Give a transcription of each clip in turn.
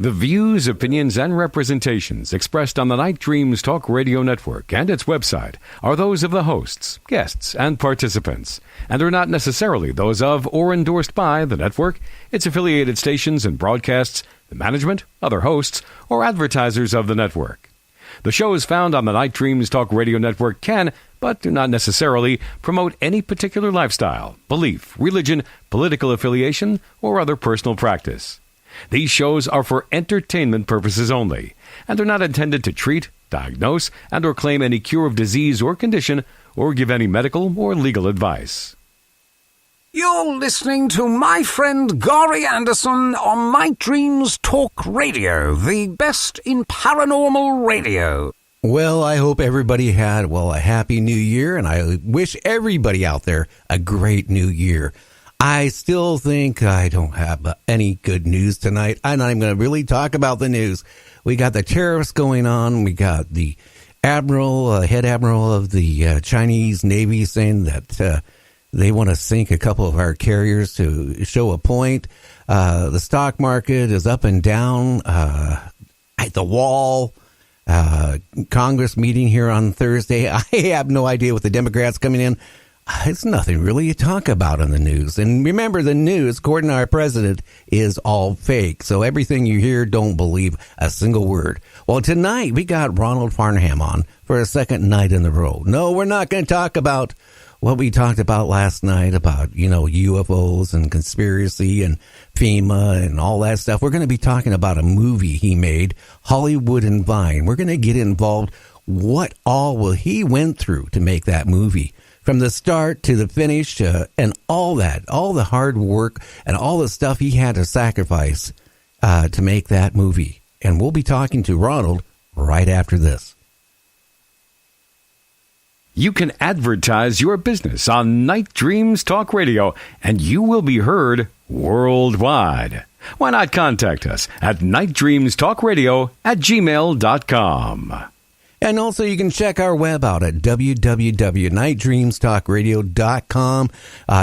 The views, opinions, and representations expressed on the Night Dreams Talk Radio Network and its website are those of the hosts, guests, and participants, and are not necessarily those of or endorsed by the network, its affiliated stations and broadcasts, the management, other hosts, or advertisers of the network. The shows found on the Night Dreams Talk Radio Network can, but do not necessarily, promote any particular lifestyle, belief, religion, political affiliation, or other personal practice. These shows are for entertainment purposes only, and are not intended to treat, diagnose, and or claim any cure of disease or condition, or give any medical or legal advice. You're listening to my friend Gary Anderson on Night Dreams Talk Radio, the best in paranormal radio. Well, I hope everybody had, a happy new year, and I wish everybody out there a great new year. I still think I don't have any good news tonight. I'm not even going to really talk about the news. We got the tariffs going on. We got the head admiral of the Chinese Navy saying that they want to sink a couple of our carriers to show a point. The stock market is up and down at the wall. Congress meeting here on Thursday. I have no idea what the Democrats coming in. It's nothing really to talk about in the news. And remember, the news, according to our president, is all fake. So everything you hear, don't believe a single word. Well, tonight we got Ronald Farnham on for a second night in a row. No, we're not going to talk about what we talked about last night about, UFOs and conspiracy and FEMA and all that stuff. We're going to be talking about a movie he made, Hollywood and Vine. We're going to get involved. What all he went through to make that movie? From the start to the finish and all that, all the hard work and all the stuff he had to sacrifice to make that movie. And we'll be talking to Ronald right after this. You can advertise your business on Night Dreams Talk Radio, and you will be heard worldwide. Why not contact us at nightdreamstalkradio@gmail.com. And also you can check our web out at www.nightdreamstalkradio.com.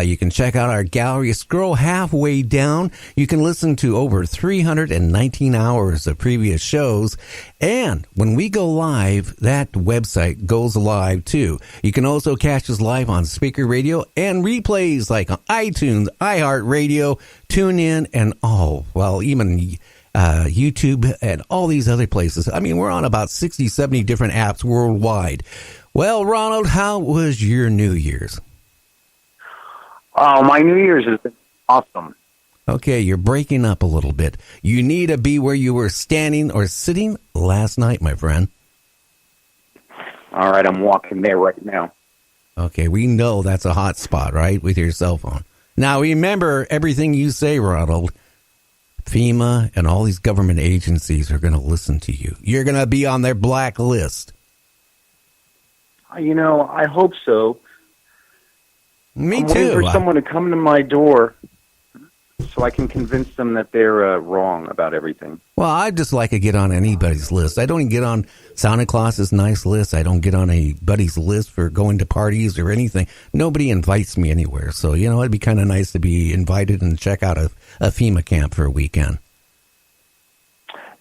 You can check out our gallery. Scroll halfway down. You can listen to over 319 hours of previous shows. And when we go live, that website goes live too. You can also catch us live on Speaker Radio and replays like on iTunes, iHeartRadio, TuneIn, and even YouTube and all these other places. I mean, we're on about 60, 70 different apps worldwide. Well, Ronald, how was your New Year's? Oh, my New Year's has been awesome. Okay, you're breaking up a little bit. You need to be where you were standing or sitting last night, my friend. All right, I'm walking there right now. Okay, we know that's a hot spot, right, with your cell phone. Now, remember everything you say, Ronald. FEMA and all these government agencies are going to listen to you. You're going to be on their blacklist. I hope so. Me I'm too. waiting for someone to come to my door so I can convince them that they're wrong about everything. Well, I'd just like to get on anybody's list. I don't even get on Santa Claus's nice list. I don't get on anybody's list for going to parties or anything. Nobody invites me anywhere. So, it'd be kind of nice to be invited and check out a FEMA camp for a weekend.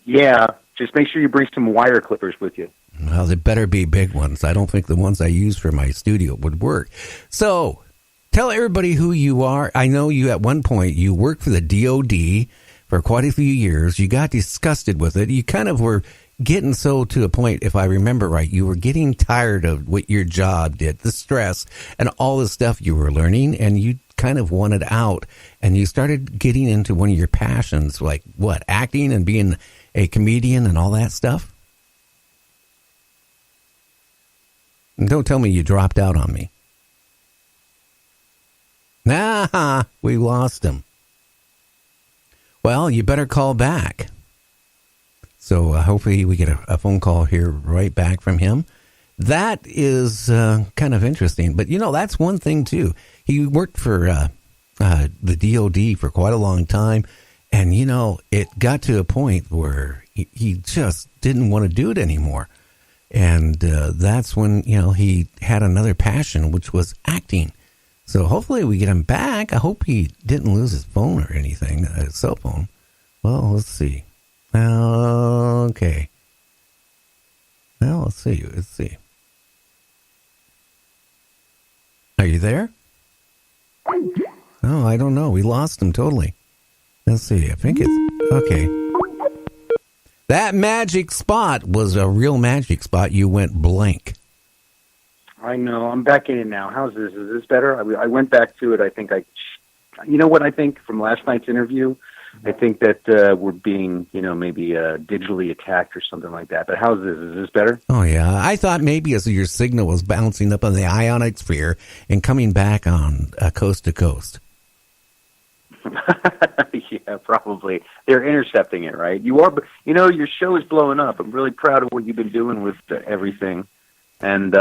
Yeah, just make sure you bring some wire clippers with you. Well, they better be big ones. I don't think the ones I use for my studio would work. So, tell everybody who you are. I know you at one point, you worked for the DOD for quite a few years. You got disgusted with it. You kind of were getting so to a point, if I remember right, you were getting tired of what your job did, the stress and all the stuff you were learning, and you kind of wanted out, and you started getting into one of your passions, like what, acting and being a comedian and all that stuff? And don't tell me you dropped out on me. Nah, we lost him. Well, you better call back. So hopefully we get a phone call here right back from him. That is kind of interesting. But, that's one thing, too. He worked for the DOD for quite a long time. And, it got to a point where he just didn't want to do it anymore. And that's when, he had another passion, which was acting. So hopefully we get him back. I hope he didn't lose his phone or anything, his cell phone. Well, let's see. Okay. Well, let's see. Are you there? Oh, I don't know. We lost him totally. Let's see. I think it's... Okay. That magic spot was a real magic spot. You went blank. I know. I'm back in it now. How's this? Is this better? I went back to it. I think you know what I think from last night's interview? I think that we're being, maybe digitally attacked or something like that. But how's this? Is this better? Oh, yeah. I thought maybe as your signal was bouncing up on the ionic sphere and coming back on coast to coast. Yeah, probably. They're intercepting it, right? Your show is blowing up. I'm really proud of what you've been doing with everything. And,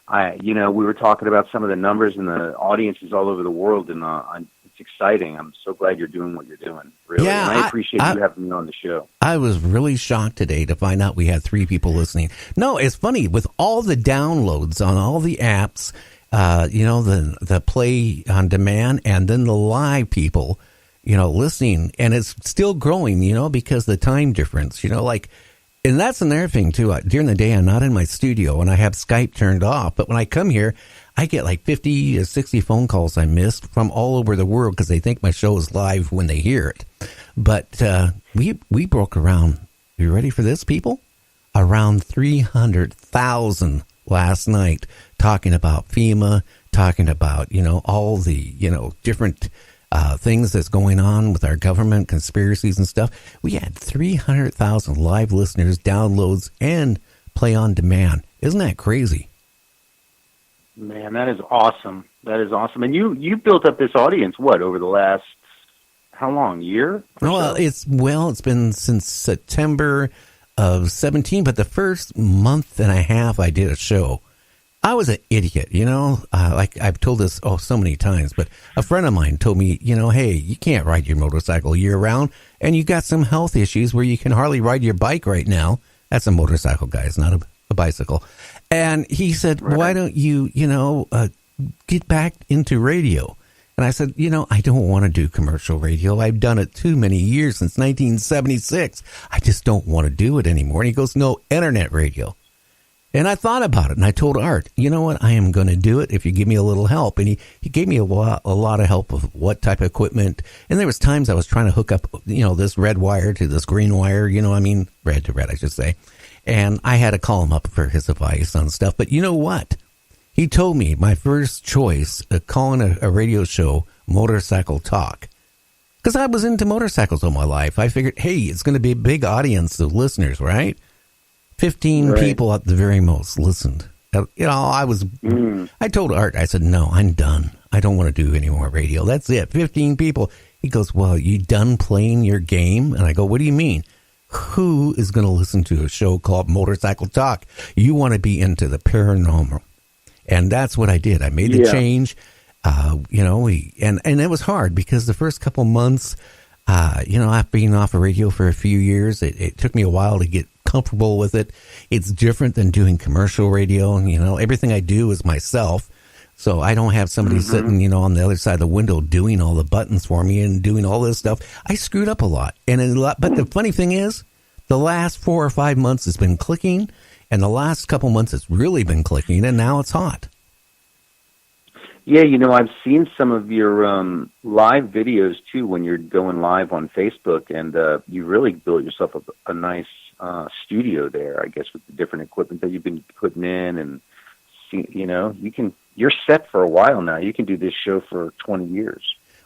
we were talking about some of the numbers and the audiences all over the world, and it's exciting. I'm so glad you're doing what you're doing, really. Yeah, and I appreciate you having me on the show. I was really shocked today to find out we had 3 people listening. No, it's funny. With all the downloads on all the apps, the play on demand and then the live people, listening, and it's still growing, because the time difference, and that's another thing too. During the day, I'm not in my studio and I have Skype turned off, but when I come here, I get like 50 to 60 phone calls I missed from all over the world because they think my show is live when they hear it. But we broke around, you ready for this, people? Around 300,000 last night, talking about FEMA, talking about, all the, different things that's going on with our government, conspiracies and stuff. We had 300,000 live listeners, downloads, and play on demand. Isn't that crazy? Man, that is awesome. That is awesome. And you built up this audience, over the last, how long, year? Well, it's been since September of 17, but the first month and a half I did a show, I was an idiot, like I've told this so many times, but a friend of mine told me, hey, you can't ride your motorcycle year round, and you got some health issues where you can hardly ride your bike right now. That's a motorcycle, guys, not a bicycle. And he said, right. Why don't you, get back into radio? And I said, I don't want to do commercial radio. I've done it too many years, since 1976. I just don't want to do it anymore. And he goes, no, internet radio. And I thought about it, and I told Art, you know what, I am going to do it if you give me a little help. And he gave me a lot of help of what type of equipment. And there was times I was trying to hook up, this red wire to this green wire, red to red, I should say. And I had to call him up for his advice on stuff. But you know what? He told me my first choice of calling a radio show Motorcycle Talk. Because I was into motorcycles all my life. I figured, hey, it's going to be a big audience of listeners, right? 15 right. people at the very most listened. I told Art, I said, no, I'm done. I don't want to do any more radio. That's it. 15 people. He goes, well, you done playing your game? And I go, what do you mean? Who is going to listen to a show called Motorcycle Talk? You want to be into the paranormal. And that's what I did. I made the change. And it was hard because the first couple months, I've been off of radio for a few years. It took me a while to get comfortable with it. It's different than doing commercial radio. Everything I do is myself. So I don't have somebody sitting, on the other side of the window doing all the buttons for me and doing all this stuff. I screwed up a lot. But the funny thing is, the last 4 or 5 months has been clicking, and the last couple months it's really been clicking, and now it's hot. Yeah, I've seen some of your live videos, too, when you're going live on Facebook, and you really built yourself a nice studio there, I guess, with the different equipment that you've been putting in, and, you're set for a while now. You can do this show for 20 years.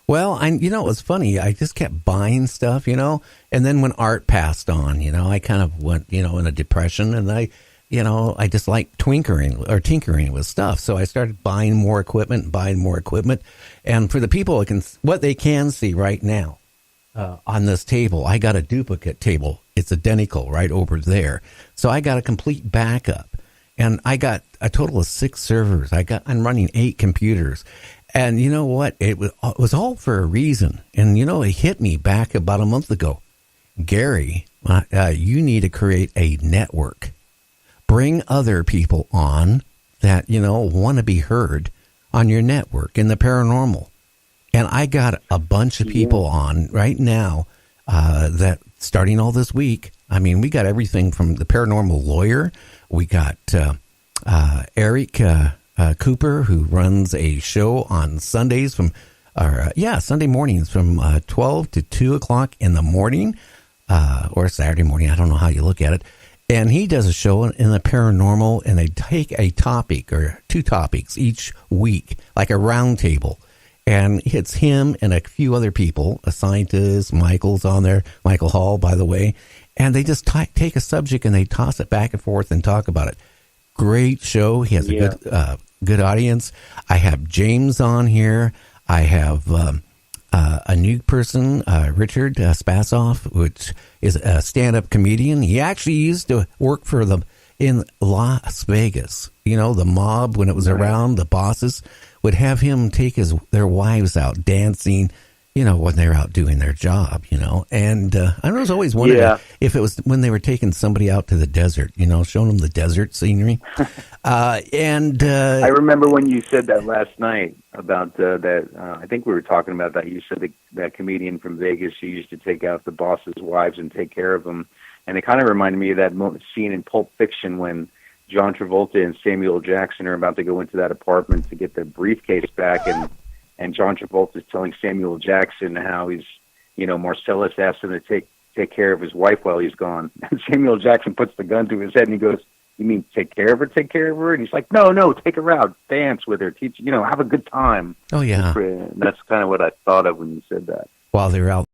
Well, it was funny. I just kept buying stuff, and then when Art passed on, I kind of went, in a depression, and I just like tinkering with stuff. So I started buying more equipment. And for the people, what they can see right now on this table, I got a duplicate table. It's identical right over there. So I got a complete backup. And I got a total of 6 servers. I'm running 8 computers. And you know what? It was all for a reason. And, it hit me back about a month ago. Gary, you need to create a network. Bring other people on that, want to be heard on your network in the paranormal. And I got a bunch of people on right now that starting all this week. I mean, we got everything from the paranormal lawyer. We got Eric Cooper, who runs a show on Sundays Sunday mornings from 12 to 2 o'clock in the morning, or Saturday morning. I don't know how you look at it. And he does a show in the paranormal, and they take a topic or two topics each week, like a round table. And it's him and a few other people, a scientist, Michael's on there, Michael Hall, by the way. And they just take a subject and they toss it back and forth and talk about it. Great show. He has a good audience. I have James on here. I have a new person, Richard Spasoff, which is a stand-up comedian. He actually used to work for in Las Vegas. You know, the mob, when it was around, the bosses would have him take their wives out dancing, you know, when they're out doing their job, you know. And I was always wondering if it was when they were taking somebody out to the desert, you know, showing them the desert scenery. I remember when you said that last night about that. I think we were talking about that. You said that comedian from Vegas who used to take out the boss's wives and take care of them. And it kind of reminded me of that scene in Pulp Fiction when John Travolta and Samuel Jackson are about to go into that apartment to get their briefcase back, and John Travolta is telling Samuel Jackson how he's, you know, Marcellus asked him to take care of his wife while he's gone. And Samuel Jackson puts the gun to his head and he goes, "You mean take care of her? Take care of her?" And he's like, "No, take her out, dance with her, teach, you know, have a good time." Oh yeah, that's kind of what I thought of when you said that. While they're out